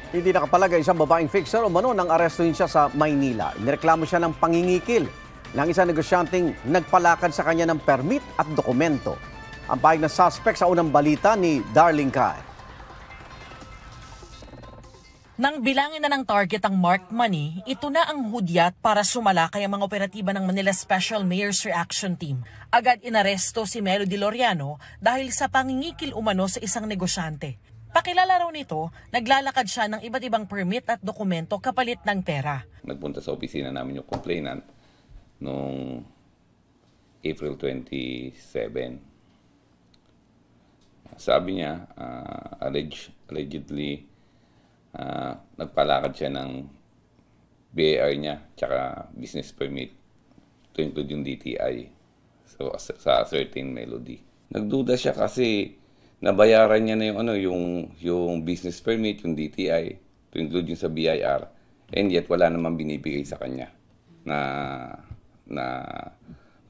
Hindi nakapalagay isang babaeng fixer o mano nang arestuhin siya sa Maynila. Inireklamo siya ng pangingikil ng isang negosyanteng nagpalakad sa kanya ng permit at dokumento. Ang pahayag ng suspect sa unang balita ni Darling Kai. Nang bilangin na ng target ang marked money, ito na ang hudyat para sumalakay ang mga operatiba ng Manila Special Mayor's Reaction Team. Agad inaresto si Melody Loriano dahil sa pangingikil umano sa isang negosyante. Pakilala raw nito, naglalakad siya ng iba't ibang permit at dokumento kapalit ng pera. Nagpunta sa opisina namin yung complainant noong April 27. Sabi niya, allegedly, nagpalakad siya ng BAR niya tsaka business permit to include yung DTI sa certain Melody. Nagduda siya kasi nabayaran niya na yung business permit, yung DTI to include yung sa BIR, and yet wala namang binibigay sa kanya na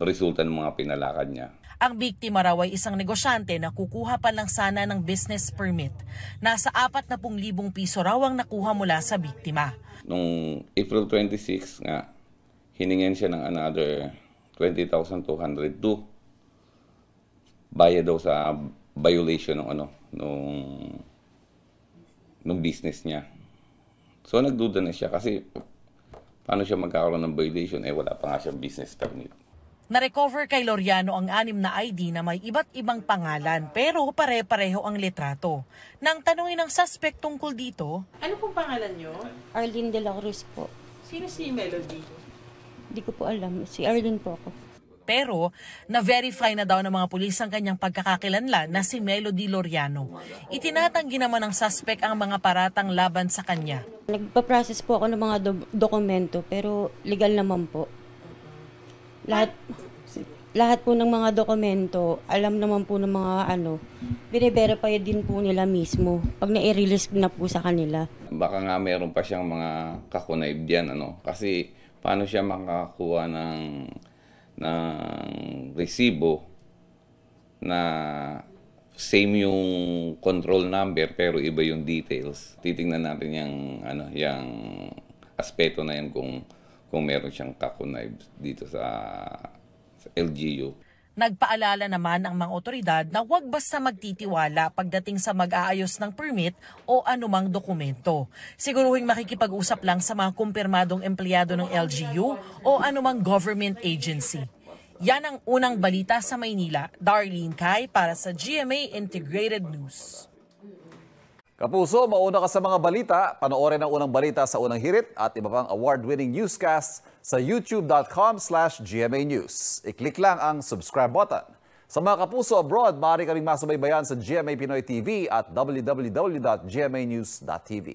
resulta ng mga pinalakad niya. Ang biktima raw ay isang negosyante na kukuha pa lang sana ng business permit. Nasa 40,000 piso raw ang nakuha mula sa biktima. Noong April 26 nga, hiningan siya ng another 20,200 to bayad daw sa violation nung business niya. So nagduda na siya kasi paano siya magkakaroon ng violation wala pa nga siyang business permit. Na-recover kay Loriano ang 6 na ID na may iba't ibang pangalan pero pare-pareho ang litrato. Nang tanungin ng suspect tungkol dito, ano pong pangalan nyo? Arlene de la Cruz po. Sino si Melody? Hindi ko po alam. Si Arlene po ako. pero na-verify na daw ng mga pulis ang kanyang pagkakakilanlan na si Melody Loriano. Itinatanggi naman ng suspect ang mga paratang laban sa kanya. Nagpa-process po ako ng mga dokumento pero legal naman po. Lahat po ng mga dokumento, alam naman po ng mga bine-verify din po nila mismo pag na-release na po sa kanila. Baka nga meron pa siyang mga kakunaib diyan, kasi paano siya makakuha ng resibo na same yung control number pero iba yung details. Titingnan natin yung aspeto na yan kung meron siyang kakunaib dito sa LGU. Nagpaalala naman ang mga otoridad na huwag basta magtitiwala pagdating sa mag-aayos ng permit o anumang dokumento. Siguruhing makikipag-usap lang sa mga kumpirmadong empleyado ng LGU o anumang government agency. Yan ang unang balita sa Maynila. Darlene Kai para sa GMA Integrated News. Kapuso, mauna ka sa mga balita. Panoorin ang unang balita sa unang hirit at iba pang award-winning newscasts sa youtube.com/GMA News. I-click lang ang subscribe button. Sa mga kapuso abroad, maaari kaming masubaybayan sa GMA Pinoy TV at www.gmanews.tv.